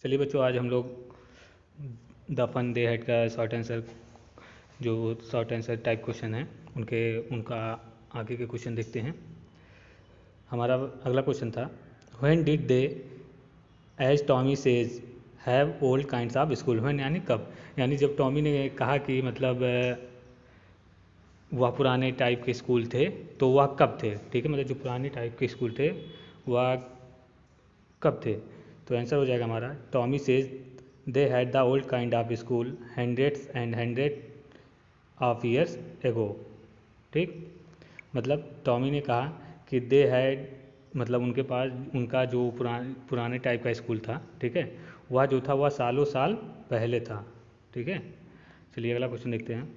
चलिए बच्चों, आज हम लोग द फन डे हेड का शॉर्ट आंसर, जो शॉर्ट आंसर टाइप क्वेश्चन है उनका आगे के क्वेश्चन देखते हैं। हमारा अगला क्वेश्चन था, when did they as Tommy says have old kinds of school. When यानी कब, यानी जब टॉमी ने कहा कि मतलब वह पुराने टाइप के स्कूल थे तो वह कब थे। ठीक है, मतलब जो पुराने टाइप के स्कूल थे वह कब थे। तो आंसर हो जाएगा हमारा, Tommy says they had the old kind of school hundreds and hundred of years ago. ठीक, मतलब टॉमी ने कहा कि दे हैड, मतलब उनके पास उनका जो पुराने टाइप का स्कूल था, ठीक है, वह जो था वह सालों साल पहले था। ठीक है, चलिए अगला क्वेश्चन देखते हैं।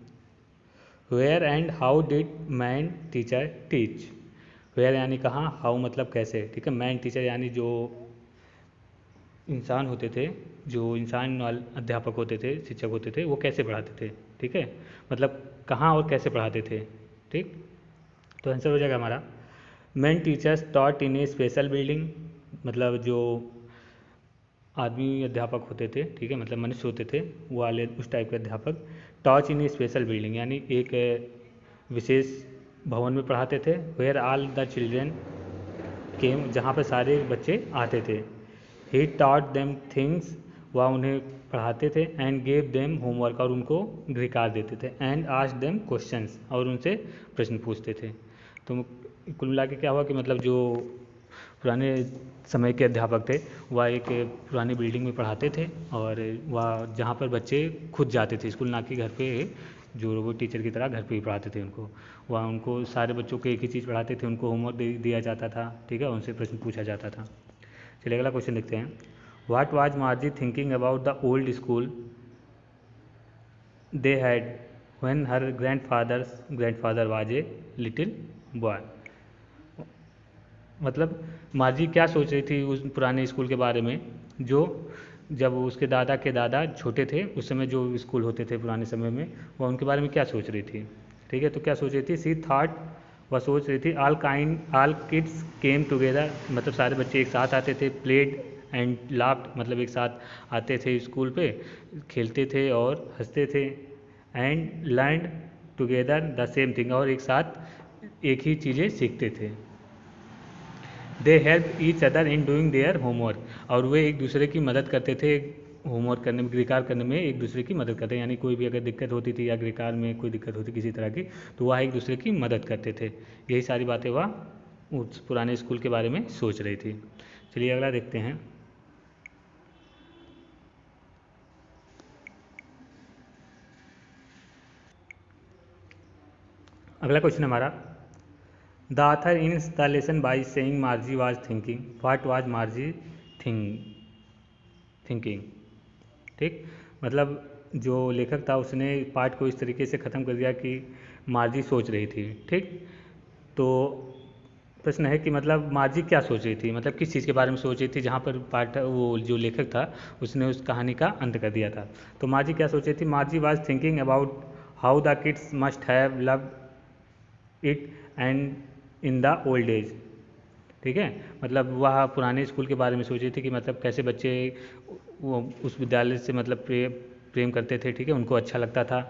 Where and how did man teacher teach. Where यानी कहाँ, हाउ मतलब कैसे। ठीक है, मैन टीचर यानी जो इंसान होते थे, जो इंसान अध्यापक होते थे, शिक्षक होते थे, वो कैसे पढ़ाते थे। ठीक है, मतलब कहाँ और कैसे पढ़ाते थे। ठीक, तो आंसर हो जाएगा हमारा, man teachers taught in A special building. मतलब जो आदमी अध्यापक होते थे, ठीक है, मतलब मनुष्य होते थे वो वाले उस टाइप के अध्यापक, टॉच इन ए स्पेशल बिल्डिंग यानी एक विशेष भवन में पढ़ाते थे। वेयर ऑल द चिल्ड्रेन केम, जहाँ पर सारे बच्चे आते थे। ही टॉट देम थिंग्स, वह उन्हें पढ़ाते थे। एंड गेव देम होमवर्क, और उनको गृहकार्य देते थे। एंड आस्क्ड देम क्वेश्चंस, और उनसे प्रश्न पूछते थे। तो कुल मिला के क्या हुआ कि मतलब जो पुराने समय के अध्यापक थे वह एक पुरानी बिल्डिंग में पढ़ाते थे, और वह जहाँ पर बच्चे खुद जाते थे स्कूल, ना कि घर पे जो रोबोट टीचर की तरह घर पे ही पढ़ाते थे उनको। वहाँ उनको सारे बच्चों को एक ही चीज़ पढ़ाते थे, उनको होमवर्क दिया जाता था। ठीक है, उनसे प्रश्न पूछा जाता था। चलिए अगला क्वेश्चन देखते हैं। What was मार्जी thinking about the old school they had when her grandfather was a little boy. मतलब मार्जी क्या सोच रही थी उस पुराने स्कूल के बारे में, जो जब उसके दादा के दादा छोटे थे उस समय जो स्कूल होते थे पुराने समय में, वह उनके बारे में क्या सोच रही थी। ठीक है, तो क्या सोच रही थी, सी थॉट, वह सोच रही थी, ऑल किड्स केम टुगेदर, मतलब सारे बच्चे एक साथ आते थे। प्लेड एंड लाफ्ड, मतलब एक साथ आते थे स्कूल पे, खेलते थे और हंसते थे। And learn together the same thing, और एक साथ एक ही चीज़ें सीखते थे। They help each other in doing their homework, और वे एक दूसरे की मदद करते थे होमवर्क करने में, गृहकार्य करने में एक दूसरे की मदद करते, यानी कोई भी अगर दिक्कत होती थी या गृहकार्य में कोई दिक्कत होती किसी तरह की, तो वह एक दूसरे की मदद करते थे। यही सारी बातें वह उस पुराने स्कूल के बारे में सोच रही थी। चलिए अगला देखते हैं। अगला क्वेश्चन हमारा, the author in the lesson by saying मार्जी was thinking. What was मार्जी thinking. ठीक, मतलब जो लेखक था उसने पाठ को इस तरीके से ख़त्म कर दिया कि मार्जी सोच रही थी। ठीक, तो प्रश्न है कि मतलब मार्जी क्या सोच रही थी, मतलब किस चीज़ के बारे में सोच रही थी, जहाँ पर पाठ वो जो लेखक था उसने उस कहानी का अंत कर दिया था। तो मार्जी क्या सोच रही थी, मार्जी was thinking about how the kids must have loved it and in the old age. ठीक है, मतलब वह पुराने स्कूल के बारे में सोच रही थी कि मतलब कैसे बच्चे वो उस विद्यालय से मतलब प्रेम करते थे। ठीक है, उनको अच्छा लगता था।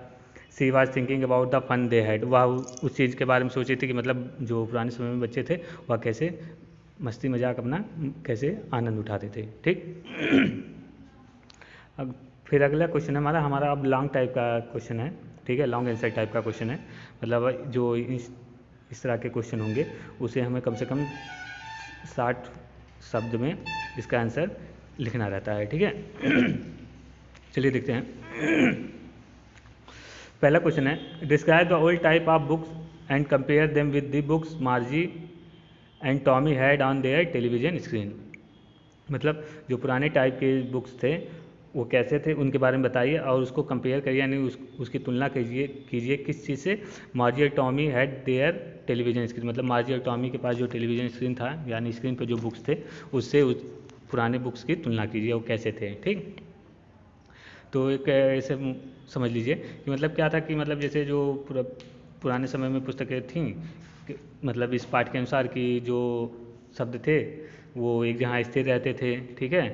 She was thinking about the fun they had, वह उस चीज़ के बारे में सोच रही थी कि मतलब जो पुराने समय में बच्चे थे वह कैसे मस्ती मजाक अपना कैसे आनंद उठाते थे। ठीक, अब फिर अगला क्वेश्चन है हमारा अब लॉन्ग टाइप का क्वेश्चन है। ठीक है, लॉन्ग आंसर टाइप का क्वेश्चन है, मतलब जो इस तरह के क्वेश्चन होंगे उसे हमें कम से कम 60 शब्द में इसका आंसर लिखना रहता है। ठीक है, चलिए देखते हैं। पहला क्वेश्चन है, describe the old type of books and compare them with the books मार्जी and Tommy had on their television screen. मतलब जो पुराने टाइप के बुक्स थे वो कैसे थे उनके बारे में बताइए, और उसको कंपेयर करिए, यानी उसकी तुलना कीजिए किस चीज़ से, मार्जी और Tommy had there television screen, मतलब मार्जी और टॉमी के पास जो टेलीविजन स्क्रीन था, यानी स्क्रीन पर जो बुक्स थे उससे उस पुराने बुक्स की तुलना कीजिए वो कैसे थे। ठीक, तो एक ऐसे समझ लीजिए कि मतलब क्या था कि मतलब जैसे जो पुराने समय में पुस्तकें थीं, मतलब इस पाठ के अनुसार कि जो शब्द थे वो एक जगह स्थिर रहते थे। ठीक है,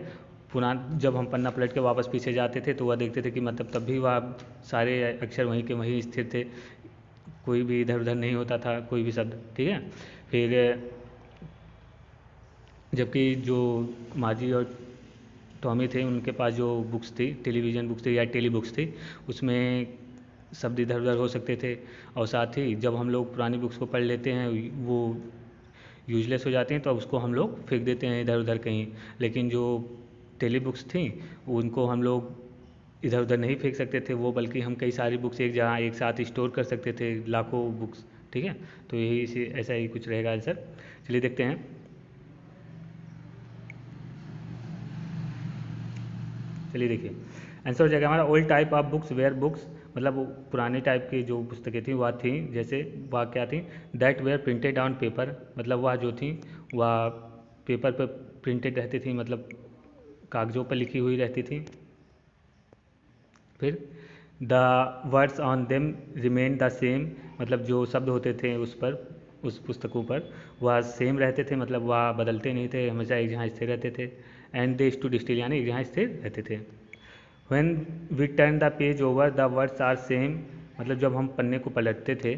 जब हम पन्ना पलट के वापस पीछे जाते थे तो वह देखते थे कि मतलब तब भी वह सारे अक्षर वहीं के वहीं स्थिर थे, कोई भी इधर उधर नहीं होता था कोई भी शब्द, ठीक है। फिर जबकि जो माजी और टॉमी थे उनके पास जो बुक्स थी, टेलीविज़न बुक्स थी या टेली बुक्स थी, उसमें शब्द इधर उधर हो सकते थे, और साथ ही जब हम लोग पुरानी बुक्स को पढ़ लेते हैं वो यूजलेस हो जाते हैं तो उसको हम लोग फेंक देते हैं इधर उधर कहीं। लेकिन जो टेली बुक्स थी उनको हम लोग इधर उधर नहीं फेंक सकते थे, वो बल्कि हम कई सारी बुक्स एक जगह एक साथ स्टोर कर सकते थे, लाखों बुक्स, ठीक है। तो यही ऐसा ही कुछ रहेगा आंसर। चलिए देखते हैं। चलिए देखिए आंसर हो जाएगा हमारा old type of books were books, मतलब पुराने टाइप की जो पुस्तकें थी वह थी, जैसे वह क्या थी, that were printed on paper, मतलब वह जो थी वह पेपर पर प्रिंटेड रहती थी, मतलब कागज़ों पर लिखी हुई रहती थी। फिर the words on them remain the same, मतलब जो शब्द होते थे उस पर, उस पुस्तकों पर वह सेम रहते थे, मतलब वह बदलते नहीं थे, हमेशा एक जहाँ स्थिर रहते थे। एंड दे स्टूड स्टिल, यानी एक जहाँ स्थिर रहते थे। When we turn the page over the words are same, मतलब जब हम पन्ने को पलटते थे,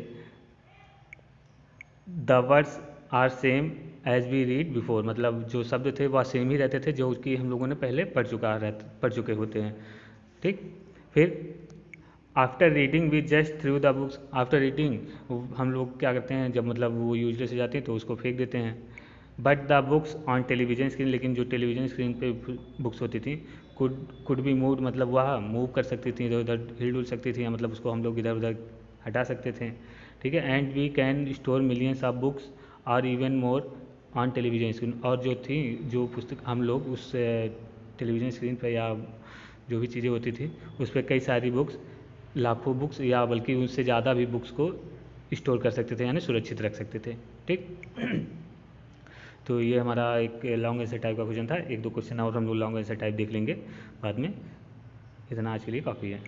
the words are same as we read before, मतलब जो शब्द थे वह सेम ही रहते थे जो कि हम लोगों ने पहले पढ़ चुके होते हैं, ठीक। फिर after reading we just through the books, after reading हम लोग क्या करते हैं, जब मतलब वो यूजलेस हो जाती हैं तो उसको फेंक देते हैं। But the books on television screen, लेकिन जो टेलीविजन स्क्रीन पे बुक्स होती थी कुड बी मूव, मतलब वह मूव कर सकती थी, इधर उधर हिल डुल सकती थी, मतलब उसको हम लोग इधर उधर हटा सकते थे, ठीक है। And we can store millions of books और even more on television screen, और जो थी जो पुस्तक हम लोग उस टेलीविज़न स्क्रीन पर या जो भी चीज़ें होती थी उस पर कई सारी बुक्स, लाखों बुक्स या बल्कि उससे ज़्यादा भी बुक्स को स्टोर कर सकते थे, यानी सुरक्षित रख सकते थे, ठीक। तो ये हमारा एक लॉन्ग आंसर टाइप का क्वेश्चन था। एक दो क्वेश्चन और हम लोग लॉन्ग आंसर टाइप देख लेंगे बाद में। इतना आज के लिए काफ़ी है।